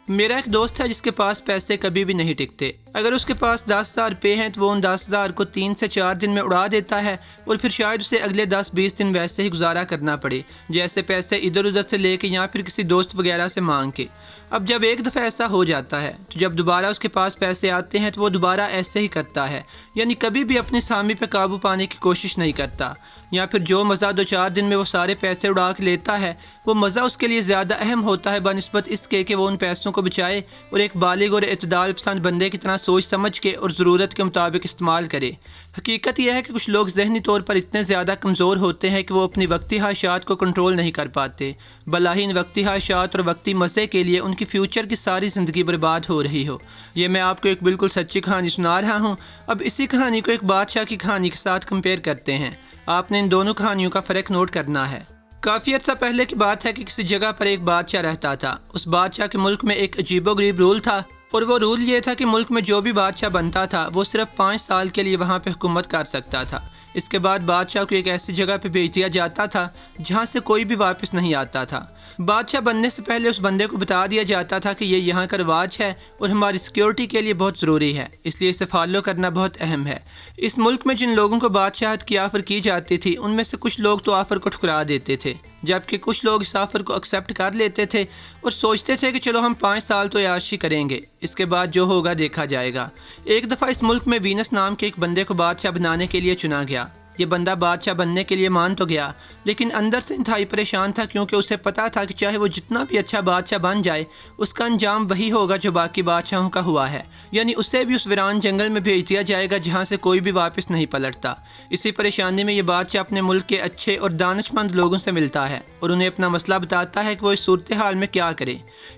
میرا ایک دوست ہے جس کے پاس پیسے کبھی بھی نہیں ٹکتے۔ اگر اس کے پاس 10,000 روپے ہیں تو وہ ان 10,000 کو 3 سے 4 دن میں اڑا دیتا ہے اور پھر شاید اسے اگلے 10-20 دن ویسے ہی گزارا کرنا پڑے، جیسے پیسے ادھر ادھر سے لے کے یا پھر کسی دوست وغیرہ سے مانگ کے۔ اب جب ایک دفعہ ایسا ہو جاتا ہے تو جب دوبارہ اس کے پاس پیسے آتے ہیں تو وہ دوبارہ ایسے ہی کرتا ہے، یعنی کبھی بھی اپنی سامی پہ قابو پانے کی کوشش نہیں کرتا، یا پھر جو مزہ 2-4 دن میں وہ سارے پیسے اڑا کے لیتا ہے وہ مزہ اس کے لیے زیادہ اہم ہوتا ہے بنسبت اس کے کہ وہ ان پیسوں کو بچائے اور ایک بالغ اور اعتدال پسند بندے کی طرح سوچ سمجھ کے اور ضرورت کے مطابق استعمال کرے۔ حقیقت یہ ہے کہ کچھ لوگ ذہنی طور پر اتنے زیادہ کمزور ہوتے ہیں کہ وہ اپنی وقتی خواہشات کو کنٹرول نہیں کر پاتے، بلا ہی ان وقتی خواہشات اور وقتی مزے کے لیے ان کی فیوچر کی ساری زندگی برباد ہو رہی ہو۔ یہ میں آپ کو ایک بالکل سچی کہانی سنا رہا ہوں۔ اب اسی کہانی کو ایک بادشاہ کی کہانی کے ساتھ کمپیئر کرتے ہیں۔ آپ نے ان دونوں کہانیوں کا فرق نوٹ کرنا ہے۔ کافی عرصہ پہلے کی بات ہے کہ کسی جگہ پر ایک بادشاہ رہتا تھا۔ اس بادشاہ کے ملک میں ایک عجیب و غریب رول تھا، اور وہ رول یہ تھا کہ ملک میں جو بھی بادشاہ بنتا تھا وہ صرف 5 سال کے لیے وہاں پہ حکومت کر سکتا تھا۔ اس کے بعد بادشاہ کو ایک ایسی جگہ پہ بھیج دیا جاتا تھا جہاں سے کوئی بھی واپس نہیں آتا تھا۔ بادشاہ بننے سے پہلے اس بندے کو بتا دیا جاتا تھا کہ یہ یہاں کا رواج ہے اور ہماری سیکیورٹی کے لیے بہت ضروری ہے، اس لیے اسے فالو کرنا بہت اہم ہے۔ اس ملک میں جن لوگوں کو بادشاہت کی آفر کی جاتی تھی ان میں سے کچھ لوگ تو آفر کو ٹھکرا دیتے تھے، جبکہ کچھ لوگ اس آفر کو ایکسیپٹ کر لیتے تھے اور سوچتے تھے کہ چلو ہم 5 سال تو عیاشی کریں گے، اس کے بعد جو ہوگا دیکھا جائے گا۔ ایک دفعہ اس ملک میں وینس نام کے ایک بندے کو بادشاہ بنانے کے لیے چنا گیا۔ یہ بندہ بادشاہ بننے کے لیے مان تو گیا، لیکن اندر سے انتہائی پریشان تھا، کیونکہ اسے پتا تھا کہ چاہے وہ جتنا بھی اچھا بادشاہ بن جائے اس کا انجام وہی ہوگا جو باقی بادشاہوں کا ہوا ہے، یعنی اسے بھی اس ویران جنگل میں بھیج دیا جائے گا جہاں سے کوئی بھی واپس نہیں پلٹتا۔ اسی پریشانی میں یہ بادشاہ اپنے ملک کے اچھے اور دانش مند لوگوں سے ملتا ہے اور انہیں اپنا مسئلہ بتاتا ہے کہ وہ اس صورتحال میں کیا کرے،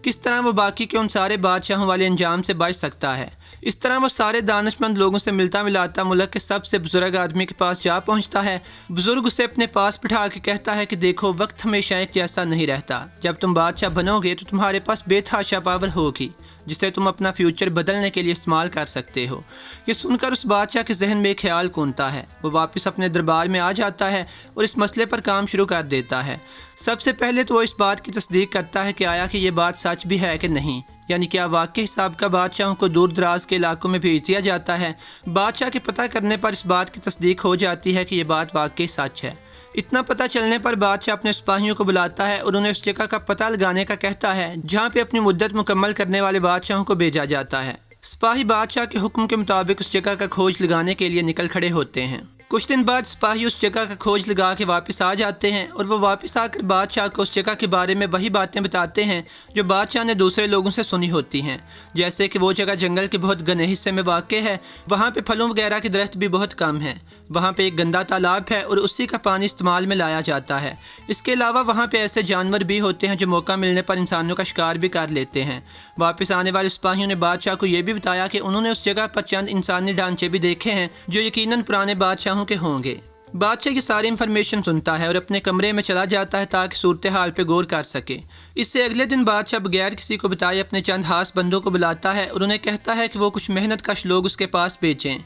کس طرح وہ باقی کے ان سارے بادشاہوں والے انجام سے بچ سکتا ہے۔ اس طرح وہ سارے دانش مند لوگوں سے ملتا ملاتا ملک کے سب سے بزرگ آدمی کے پاس جا پہنچتا ہے۔ بزرگ اسے اپنے پاس بٹھا کے کہتا ہے کہ دیکھو، وقت ہمیشہ ایک جیسا نہیں رہتا، جب تم بادشاہ بنو گے تو تمہارے پاس بے تحاشا پاور ہوگی جسے تم اپنا فیوچر بدلنے کے لیے استعمال کر سکتے ہو۔ یہ سن کر اس بادشاہ کے ذہن میں ایک خیال کونتا ہے، وہ واپس اپنے دربار میں آ جاتا ہے اور اس مسئلے پر کام شروع کر دیتا ہے۔ سب سے پہلے تو وہ اس بات کی تصدیق کرتا ہے کہ آیا کہ یہ بات سچ بھی ہے کہ نہیں، یعنی کیا واقعی حساب کا بادشاہوں کو دور دراز کے علاقوں میں بھیج دیا جاتا ہے۔ بادشاہ کے پتہ کرنے پر اس بات کی تصدیق ہو جاتی ہے کہ یہ بات واقعی سچ ہے۔ اتنا پتہ چلنے پر بادشاہ اپنے سپاہیوں کو بلاتا ہے اور انہیں اس جگہ کا پتہ لگانے کا کہتا ہے جہاں پہ اپنی مدت مکمل کرنے والے بادشاہوں کو بھیجا جاتا ہے۔ سپاہی بادشاہ کے حکم کے مطابق اس جگہ کا کھوج لگانے کے لیے نکل کھڑے ہوتے ہیں۔ کچھ دن بعد سپاہی اس جگہ کا کھوج لگا کے واپس آ جاتے ہیں اور وہ واپس آ کر بادشاہ کو اس جگہ کے بارے میں وہی باتیں بتاتے ہیں جو بادشاہ نے دوسرے لوگوں سے سنی ہوتی ہیں، جیسے کہ وہ جگہ جنگل کے بہت گھنے حصے میں واقع ہے، وہاں پہ پھلوں وغیرہ کے درخت بھی بہت کم ہیں، وہاں پہ ایک گندا تالاب ہے اور اسی کا پانی استعمال میں لایا جاتا ہے۔ اس کے علاوہ وہاں پہ ایسے جانور بھی ہوتے ہیں جو موقع ملنے پر انسانوں کا شکار بھی کر لیتے ہیں۔ واپس آنے والے سپاہیوں نے بادشاہ کو یہ بھی بتایا کہ انہوں نے اس جگہ پر چند انسانی ڈھانچے بھی دیکھے ہیں جو یقیناً پرانے بادشاہوں کے ہوں گے۔ بادشاہ یہ ساری انفارمیشن سنتا ہے اور اپنے کمرے میں چلا جاتا ہے تاکہ صورتحال پہ غور کر سکے۔ اس سے اگلے دن بادشاہ بغیر کسی کو بتائے اپنے چند خاص بندوں کو بلاتا ہے اور انہیں کہتا ہے کہ وہ کچھ محنت کش لوگ اس کے پاس بھیجیں۔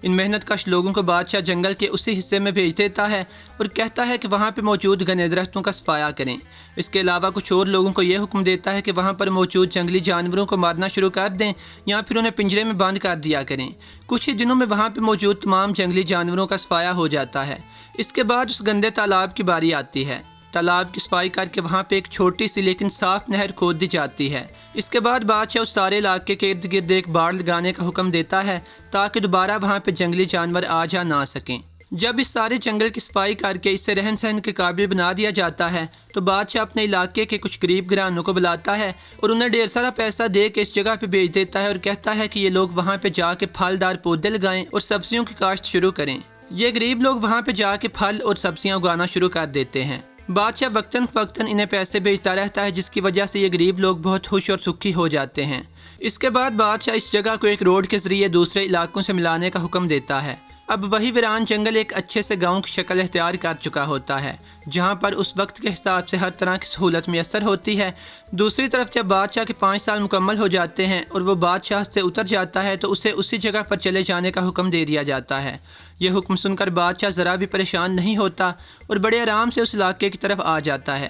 ان محنت کش لوگوں کو بادشاہ جنگل کے اسی حصے میں بھیج دیتا ہے اور کہتا ہے کہ وہاں پہ موجود گھنے درختوں کا صفایا کریں۔ اس کے علاوہ کچھ اور لوگوں کو یہ حکم دیتا ہے کہ وہاں پر موجود جنگلی جانوروں کو مارنا شروع کر دیں یا پھر انہیں پنجرے میں بند کر دیا کریں۔ کچھ ہی دنوں میں وہاں پہ موجود تمام جنگلی جانوروں کا صفایا ہو جاتا ہے۔ اس کے بعد اس گندے تالاب کی باری آتی ہے۔ تالاب کی صفائی کر کے وہاں پہ ایک چھوٹی سی لیکن صاف نہر کھود دی جاتی ہے۔ اس کے بعد بادشاہ اس سارے علاقے کے ارد گرد ایک باڑ لگانے کا حکم دیتا ہے تاکہ دوبارہ وہاں پہ جنگلی جانور آ جا نہ سکیں۔ جب اس سارے جنگل کی صفائی کر کے اسے رہن سہن کے قابل بنا دیا جاتا ہے تو بادشاہ اپنے علاقے کے کچھ غریب گھرانوں کو بلاتا ہے اور انہیں ڈھیر سارا پیسہ دے کے اس جگہ پہ بھیج دیتا ہے اور کہتا ہے کہ یہ لوگ وہاں پہ جا کے پھلدار پودے لگائیں اور سبزیوں کی کاشت شروع کریں۔ یہ غریب لوگ وہاں پہ جا کے پھل اور سبزیاں اگانا شروع کر دیتے ہیں۔ بادشاہ وقتاً فوقتاً انہیں پیسے بھیجتا رہتا ہے جس کی وجہ سے یہ غریب لوگ بہت خوش اور سکھی ہو جاتے ہیں۔ اس کے بعد بادشاہ اس جگہ کو ایک روڈ کے ذریعے دوسرے علاقوں سے ملانے کا حکم دیتا ہے۔ اب وہی ویران جنگل ایک اچھے سے گاؤں کی شکل اختیار کر چکا ہوتا ہے جہاں پر اس وقت کے حساب سے ہر طرح کی سہولت میسر ہوتی ہے۔ دوسری طرف جب بادشاہ کے 5 سال مکمل ہو جاتے ہیں اور وہ بادشاہ سے اتر جاتا ہے تو اسے اسی جگہ پر چلے جانے کا حکم دے دیا جاتا ہے۔ یہ حکم سن کر بادشاہ ذرا بھی پریشان نہیں ہوتا اور بڑے آرام سے اس علاقے کی طرف آ جاتا ہے۔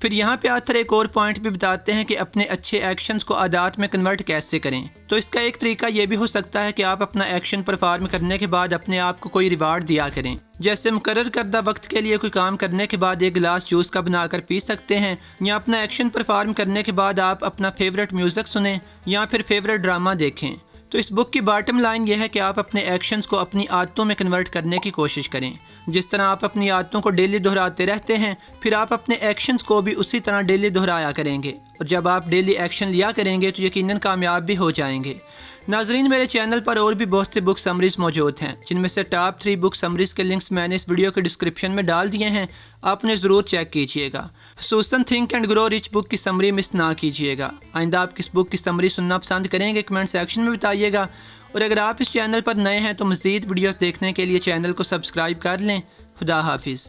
پھر یہاں پہ آتھر ایک اور پوائنٹ بھی بتاتے ہیں کہ اپنے اچھے ایکشنز کو عادات میں کنورٹ کیسے کریں۔ تو اس کا ایک طریقہ یہ بھی ہو سکتا ہے کہ آپ اپنا ایکشن پرفارم کرنے کے بعد اپنے آپ کو کوئی ریوارڈ دیا کریں، جیسے مقرر کردہ وقت کے لیے کوئی کام کرنے کے بعد ایک گلاس جوس کا بنا کر پی سکتے ہیں، یا اپنا ایکشن پرفارم کرنے کے بعد آپ اپنا فیورٹ میوزک سنیں یا پھر فیورٹ ڈرامہ دیکھیں۔ تو اس بک کی باٹم لائن یہ ہے کہ آپ اپنے ایکشنز کو اپنی عادتوں میں کنورٹ کرنے کی کوشش کریں۔ جس طرح آپ اپنی عادتوں کو ڈیلی دہراتے رہتے ہیں، پھر آپ اپنے ایکشنز کو بھی اسی طرح ڈیلی دہرایا کریں گے، اور جب آپ ڈیلی ایکشن لیا کریں گے تو یقیناً کامیاب بھی ہو جائیں گے۔ ناظرین، میرے چینل پر اور بھی بہت سے بک سمریز موجود ہیں، جن میں سے ٹاپ 3 بک سمریز کے لنکس میں نے اس ویڈیو کے ڈسکرپشن میں ڈال دیے ہیں، آپ انہیں ضرور چیک کیجئے گا۔ خصوصاً تھنک اینڈ گرو رچ بک کی سمری مس نہ کیجئے گا۔ آئندہ آپ کس بک کی سمری سننا پسند کریں گے کمنٹ سیکشن میں بتائیے گا، اور اگر آپ اس چینل پر نئے ہیں تو مزید ویڈیوز دیکھنے کے لیے چینل کو سبسکرائب کر لیں۔ خدا حافظ۔